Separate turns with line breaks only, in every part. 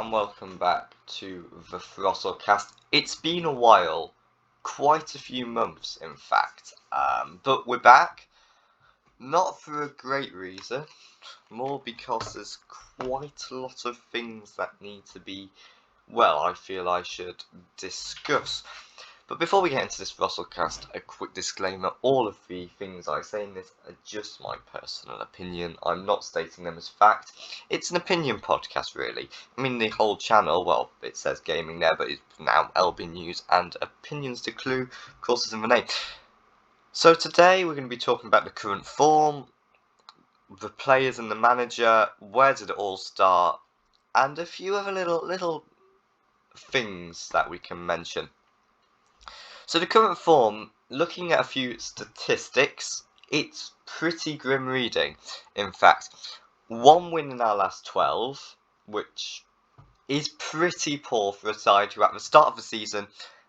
and welcome back to the Throstlecast. It's been a while, quite a few months in fact, but we're back, not for a great reason, more because there's quite a lot of things that need to be, I feel I should discuss. But before we get into this Throstlecast, a quick disclaimer: all of the things I say in this are just my personal opinion. I'm not stating them as fact. It's an opinion podcast, really. I mean, the whole channel, it says gaming there, but it's now LB News and Opinions to Clue, of course, is in the name. So today we're going to be talking about the current form, the players and the manager, where did it all start, and a few other little things that we can mention. So the current form, looking at a few statistics, it's pretty grim reading. In fact, 1 win in our last 12, which is pretty poor for a side who at the start of the season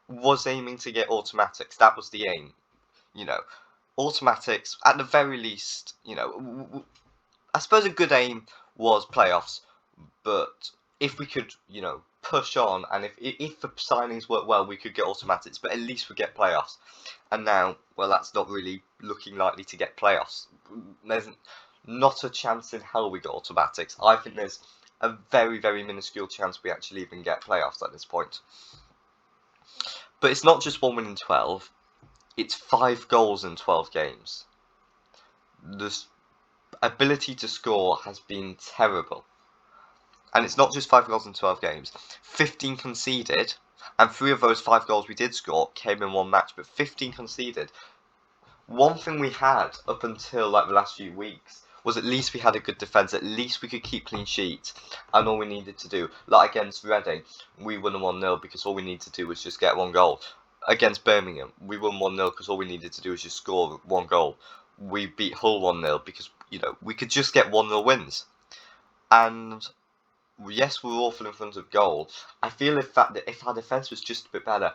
was aiming to get automatics. That was the aim. Automatics, at the very least, I suppose a good aim was playoffs, but if we could, push on, and if the signings work well, we could get automatics, but at least we get playoffs. And now, that's not really looking likely to get playoffs. There's not a chance in hell we get automatics. I think there's a very, very minuscule chance we actually even get playoffs at this point. But it's not just 1 win in 12, it's 5 goals in 12 games. The ability to score has been terrible. And it's not just 5 goals in 12 games. 15 conceded, and 3 of those 5 goals we did score came in one match, but 15 conceded. One thing we had up until the last few weeks was at least we had a good defence, at least we could keep clean sheets, and all we needed to do, against Reading, we won 1-0 because all we needed to do was just get 1 goal. Against Birmingham, we won 1-0 because all we needed to do was just score 1 goal. We beat Hull 1-0 because, we could just get 1-0 wins. And yes, we're awful in front of goal. I feel if our defence was just a bit better,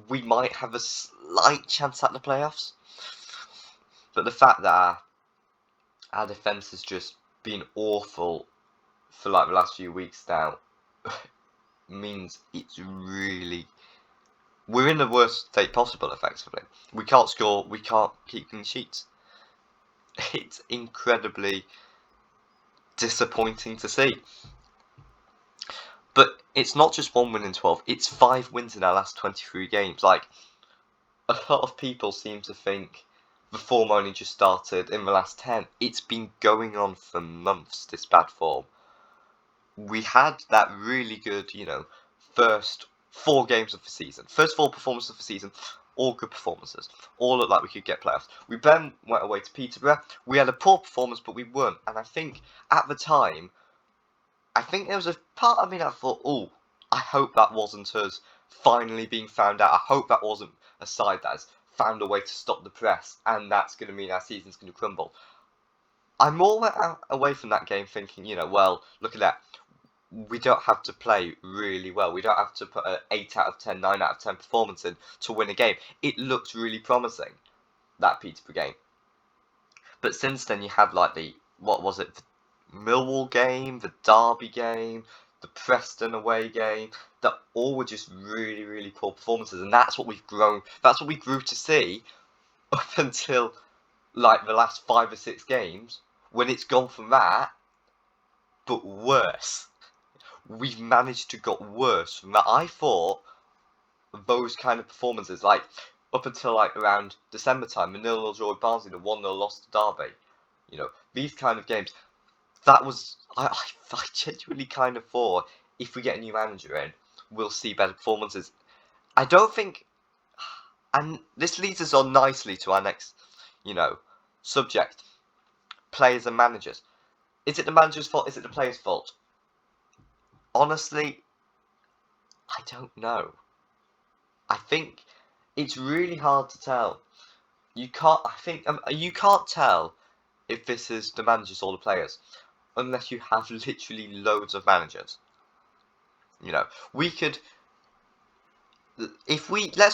we might have a slight chance at the playoffs. But the fact that our defence has just been awful for the last few weeks now means it's really... we're in the worst state possible, effectively. We can't score, we can't keep clean sheets. It's incredibly disappointing to see. But it's not just 1 win in 12, it's 5 wins in our last 23 games. A lot of people seem to think the form only just started in the last 10. It's been going on for months, this bad form. We had that really good, first 4 games of the season. First 4 performances of the season, all good performances. All looked like we could get playoffs. We then went away to Peterborough. We had a poor performance, but we won. And I think, at the time, there was a part of me that thought, I hope that wasn't us finally being found out. I hope that wasn't a side that has found a way to stop the press, and that's going to mean our season's going to crumble. I'm more away from that game thinking, look at that. We don't have to play really well. We don't have to put an 8 out of 10, 9 out of 10 performance in to win a game. It looked really promising, that Peterborough game. But since then, you had the Millwall game, the Derby game, the Preston away game, that all were just really, really poor performances, and that's what we grew to see up until the last 5 or 6 games, when it's gone from that, but worse. We've managed to get worse from that. I thought those kind of performances, up until around December time, the 0-0 draw with Barnsley, the 1-0 loss to Derby, these kind of games, that was, I genuinely kind of thought, if we get a new manager in, we'll see better performances. I don't think, and this leads us on nicely to our next, subject. Players and managers. Is it the manager's fault? Is it the player's fault? Honestly, I don't know. I think it's really hard to tell. You can't tell if this is the managers or the players, unless you have literally loads of managers. Let's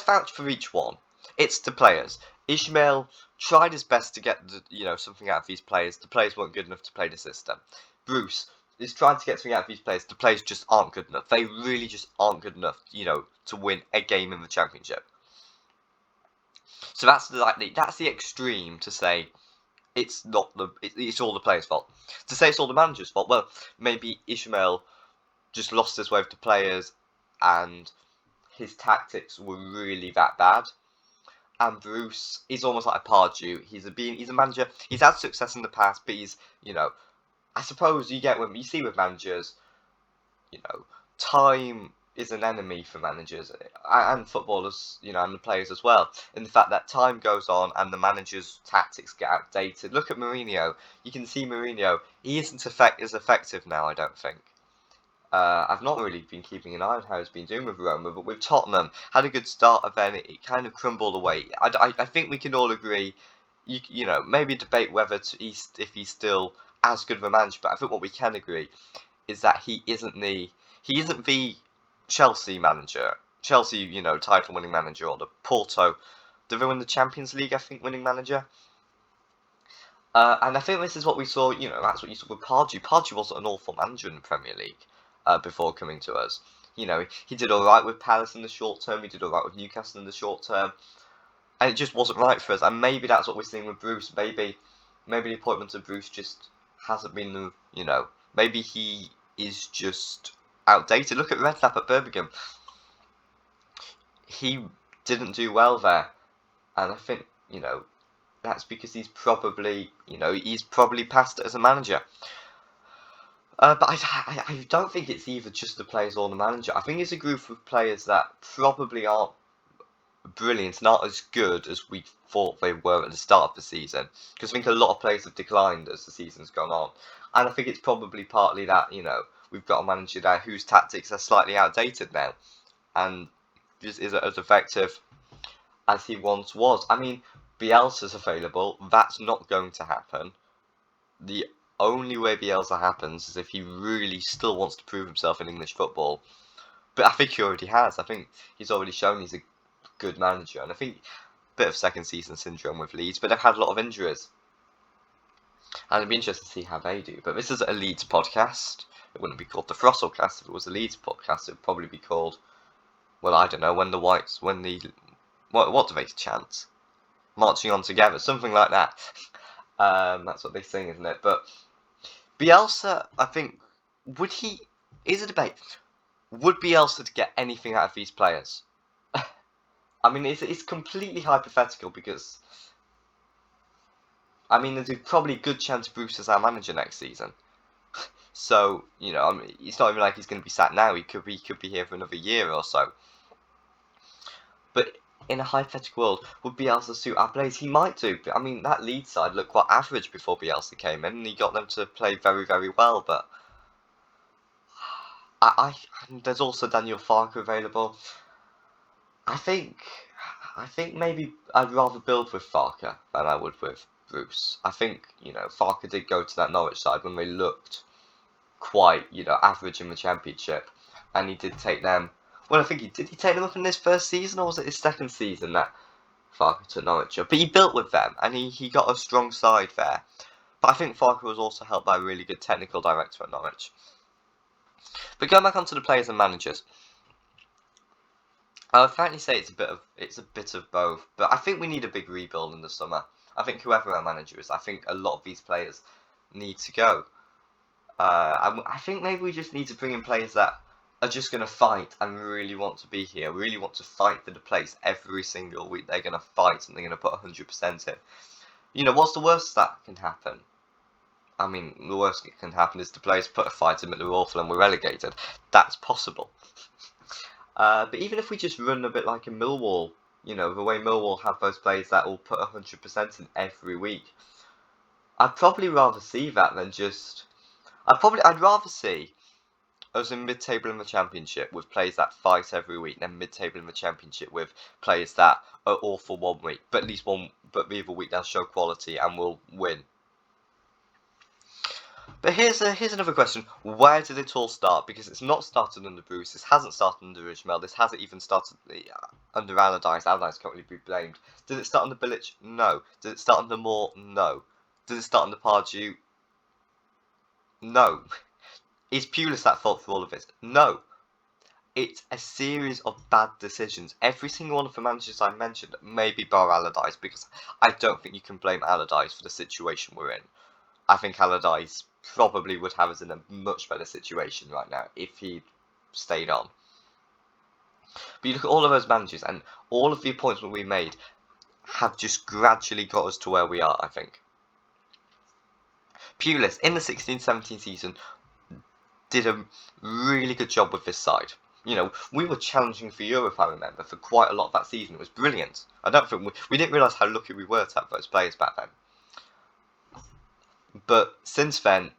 vouch for each one. It's the players. Ishmael tried his best to get something out of these players. The players weren't good enough to play the system. Bruce is trying to get something out of these players. The players just aren't good enough. They really just aren't good enough, to win a game in the championship. So that's the extreme to say it's not it's all the players' fault. To say it's all the manager's fault, well, maybe Ishmael just lost his way with the players, and his tactics were really that bad. And Bruce is almost like a Pardew. He's a manager. He's had success in the past, but he's I suppose you see with managers, time is an enemy for managers and footballers, and the players as well. In the fact that time goes on and the manager's tactics get outdated. Look at Mourinho. You can see Mourinho. He isn't as effective now, I don't think. I've not really been keeping an eye on how he's been doing with Roma, but with Tottenham, had a good start, and then it kind of crumbled away. I think we can all agree, maybe debate whether if he's still as good of a manager, but I think what we can agree is that he isn't the Chelsea manager, Chelsea, title-winning manager, or the Porto, did they win the Champions League, I think, winning manager? And I think this is what we saw, that's what you saw with Pardew. Pardew wasn't an awful manager in the Premier League before coming to us. He did alright with Palace in the short term, he did alright with Newcastle in the short term, and it just wasn't right for us. And maybe that's what we're seeing with Bruce. Maybe the appointment of Bruce just hasn't been, maybe he is just outdated. Look at Redknapp at Birmingham. He didn't do well there, and I think, that's because he's probably passed it as a manager. But I don't think it's either just the players or the manager. I think it's a group of players that probably aren't brilliant, not as good as we thought they were at the start of the season. Because I think a lot of players have declined as the season's gone on. And I think it's probably partly that, we've got a manager there whose tactics are slightly outdated now. And just isn't as effective as he once was. I mean, Bielsa's available. That's not going to happen. The only way Bielsa happens is if he really still wants to prove himself in English football. But I think he already has. I think he's already shown he's a good manager. And I think a bit of second season syndrome with Leeds, but they've had a lot of injuries. And it'd be interesting to see how they do. But this is a Leeds podcast. It wouldn't be called the Throstlecast if it was a Leeds podcast. It would probably be called, well, I don't know, what do they chant? Marching on together, something like that. That's what they sing, isn't it? But Bielsa, I think, is a debate. Would Bielsa get anything out of these players? I mean, it's completely hypothetical because, I mean, there's probably a good chance Bruce is our manager next season. So, it's not even like he's going to be sat now. He could be here for another year or so. But in a hypothetical world, would Bielsa suit our players? He might do. But, I mean, that Leeds side looked quite average before Bielsa came in, and he got them to play very, very well. But there's also Daniel Farke available. I think maybe I'd rather build with Farke than I would with Bruce. I think, Farke did go to that Norwich side when they looked quite, average in the Championship, and he did take them. Well, I think he take them up in his first season, or was it his second season that Farke took Norwich up? But he built with them, and he got a strong side there. But I think Farke was also helped by a really good technical director at Norwich. But going back onto the players and managers, I would frankly say it's a bit of both. But I think we need a big rebuild in the summer. I think whoever our manager is, I think a lot of these players need to go. I think maybe we just need to bring in players that are just going to fight and really want to be here, really want to fight for the place every single week. They're going to fight and they're going to put 100% in. What's the worst that can happen? I mean, the worst that can happen is the players put a fight in, but they're awful and we're relegated. That's possible. But even if we just run a bit like in Millwall, the way Millwall have those players that will put 100% in every week, I'd probably rather see that than just... I'd rather see us in mid-table in the Championship with players that fight every week, than mid-table in the Championship with players that are awful one week, but the other week they'll show quality and will win. But here's another question: where did it all start? Because it's not started under Bruce. This hasn't started under Ishmael. This hasn't even started under Allardyce. Allardyce can't really be blamed. Did it start under Bilic? No. Did it start under Moore? No. Did it start under Pardew? No. Is Pulis at fault for all of this? No. It's a series of bad decisions. Every single one of the managers I mentioned, maybe bar Allardyce, because I don't think you can blame Allardyce for the situation we're in. I think Allardyce probably would have us in a much better situation right now if he'd stayed on. But you look at all of those managers, and all of the appointments we made have just gradually got us to where we are, I think. Pulis, in the 16-17 season, did a really good job with this side. You know, we were challenging for Europe, I remember, for quite a lot of that season. It was brilliant. I don't think we didn't realise how lucky we were to have those players back then. But since then,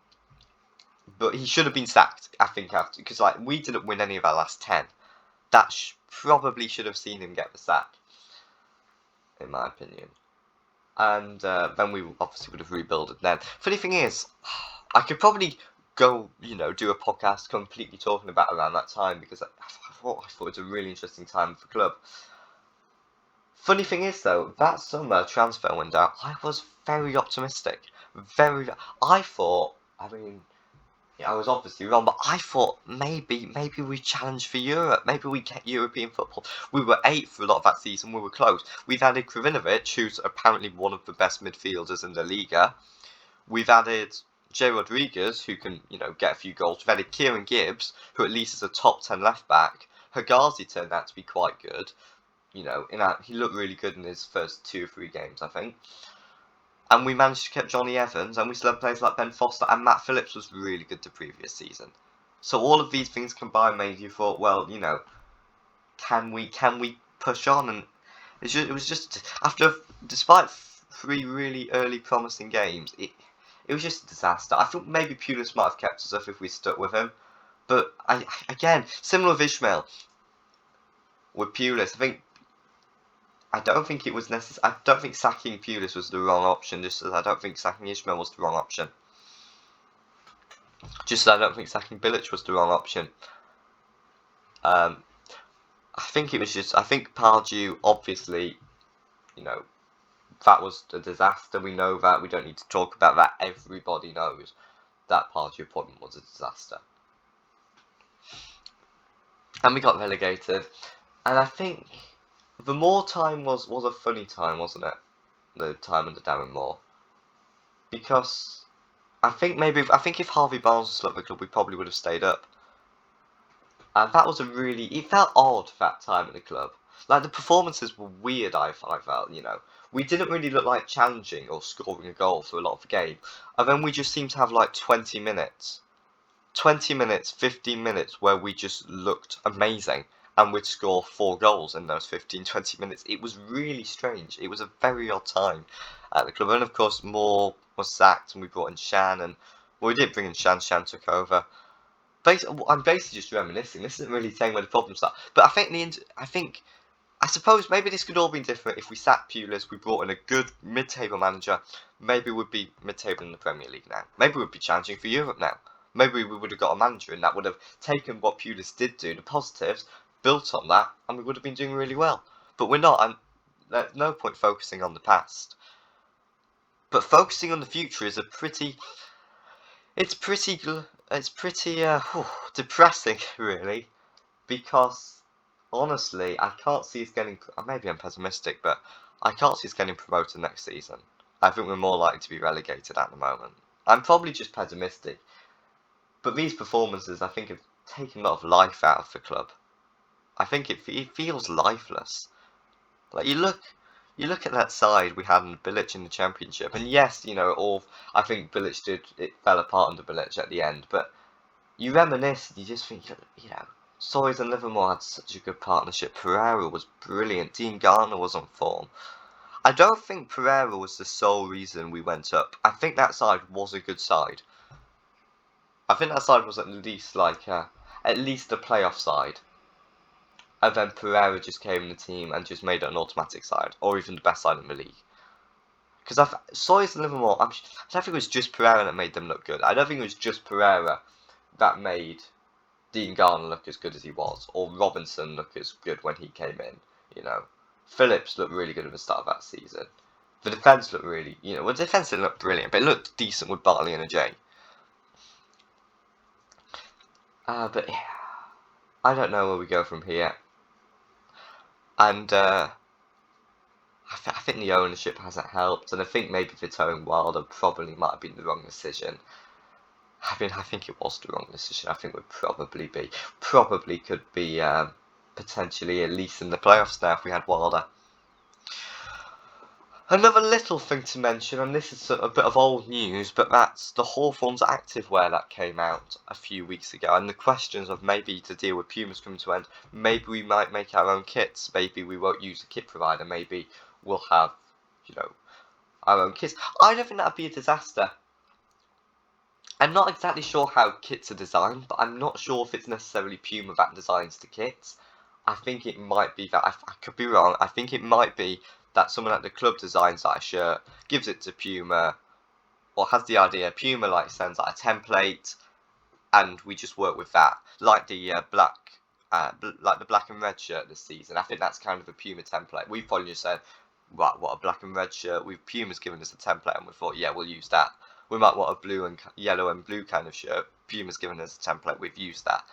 he should have been sacked, I think, after, because like we didn't win any of our last 10. That probably should have seen him get the sack, in my opinion. And then we obviously would have rebuilt then. Funny thing is, I could probably go, do a podcast completely talking about around that time, because I thought it was a really interesting time for the club. Funny thing is, though, that summer transfer window, I was very optimistic. I thought, I was obviously wrong, but I thought maybe we challenge for Europe. Maybe we get European football. We were 8th for a lot of that season. We were close. We've added Krovinovic, who's apparently one of the best midfielders in the Liga. We've added Jay Rodriguez, who can, get a few goals. We've added Kieran Gibbs, who at least is a top 10 left back. Hegazi turned out to be quite good. He looked really good in his first 2 or 3 games, I think. And we managed to keep Johnny Evans, and we still had players like Ben Foster, and Matt Phillips was really good the previous season. So all of these things combined made you thought, well, can we push on? And it was just despite 3 really early promising games, it was just a disaster. I think maybe Pulis might have kept us up if we stuck with him, but again, similar with Ishmael, with Pulis, I don't think it was necessary. I don't think sacking Pulis was the wrong option, just as I don't think sacking Ishmael was the wrong option. Just as I don't think sacking Bilic was the wrong option. I think Pardew, obviously, that was a disaster. We know that. We don't need to talk about that. Everybody knows that Pardew appointment was a disaster. And we got relegated. And I think the Moore time was a funny time, wasn't it? The time under Darren Moore. Because I think if Harvey Barnes was still at the club, we probably would have stayed up. And that was it felt odd that time at the club. Like, the performances were weird, I felt, We didn't really look like challenging or scoring a goal for a lot of the game. And then we just seemed to have like 20 minutes, 15 minutes where we just looked amazing. And we'd score 4 goals in those 15-20 minutes. It was really strange. It was a very odd time at the club. And of course, Moore was sacked, and we brought in Shan. And we did bring in Shan. Shan took over. I'm basically just reminiscing. This isn't really saying where the problems are. But I suppose maybe this could all be different if we sacked Pulis. We brought in a good mid-table manager. Maybe we'd be mid-table in the Premier League now. Maybe we'd be challenging for Europe now. Maybe we would have got a manager, and that would have taken what Pulis did do, the positives, built on that, and we would have been doing really well. But we're not, and there's no point focusing on the past. But focusing on the future is pretty depressing, really, because honestly, I can't see us getting. Maybe I'm pessimistic, but I can't see us getting promoted next season. I think we're more likely to be relegated at the moment. I'm probably just pessimistic, but these performances, I think, have taken a lot of life out of the club. I think it feels lifeless. Like, you look at that side we had in Bilic in the Championship, and yes, I think Bilic it fell apart under Bilic at the end, but you reminisce and you just think, Sawyers and Livermore had such a good partnership. Pereira was brilliant. Dean Garner was on form. I don't think Pereira was the sole reason we went up. I think that side was a good side. I think that side was at least a playoff side. And then Pereira just came in the team and just made it an automatic side, or even the best side in the league. Because Sawyers and Livermore, I don't think it was just Pereira that made them look good. I don't think it was just Pereira that made Dean Garner look as good as he was, or Robinson look as good when he came in. Phillips looked really good at the start of that season. The defence looked really, the defence didn't look brilliant, but it looked decent with Bartley and Ajay. But I don't know where we go from here. And I think the ownership hasn't helped, and I think maybe Vitoing Wilder probably might have been the wrong decision. I think it was the wrong decision. I think we'd probably could be potentially at least in the playoffs now if we had Wilder. Another little thing to mention, and this is a bit of old news, but that's the Hawthorns activewear that came out a few weeks ago, and the questions of maybe to deal with Pumas coming to end, maybe we might make our own kits, maybe we won't use a kit provider, maybe we'll have, our own kits. I don't think that'd be a disaster. I'm not exactly sure how kits are designed, but I'm not sure if it's necessarily Puma that designs the kits. I think it might be that, I could be wrong, I think it might be that someone at the club designs that shirt, gives it to Puma, or has the idea, Puma sends out a template, and we just work with that. Like the black and red shirt this season. I think that's kind of a Puma template. We've probably just said, what a black and red shirt. Puma's given us a template, and we thought, yeah, we'll use that. We might want a blue and yellow and blue kind of shirt. Puma's given us a template. We've used that.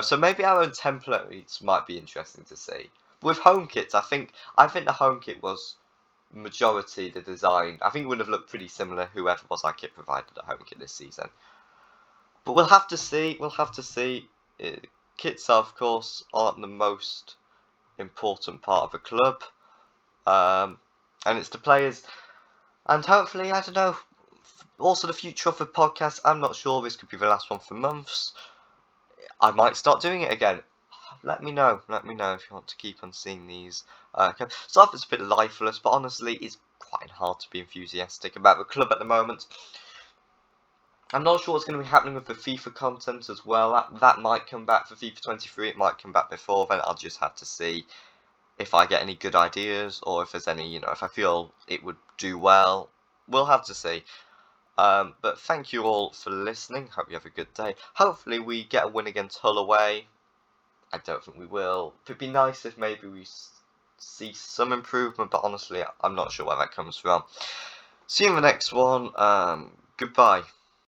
So maybe our own templates might be interesting to see. With home kits, I think the home kit was majority the design. I think it would have looked pretty similar whoever was our kit provider at home kit this season. But we'll have to see. Kits, of course, aren't the most important part of a club, and it's the players. And hopefully, I don't know. Also, the future of the podcast. I'm not sure. This could be the last one for months. I might start doing it again. Let me know. Let me know if you want to keep on seeing these. Stuff is a bit lifeless, but honestly, it's quite hard to be enthusiastic about the club at the moment. I'm not sure what's going to be happening with the FIFA content as well. That might come back for FIFA 23. It might come back before then. I'll just have to see if I get any good ideas, or if there's any, if I feel it would do well. We'll have to see. But thank you all for listening. Hope you have a good day. Hopefully we get a win against Hull away. I don't think we will. It'd be nice if maybe we see some improvement, but honestly, I'm not sure where that comes from. See you in the next one. Goodbye.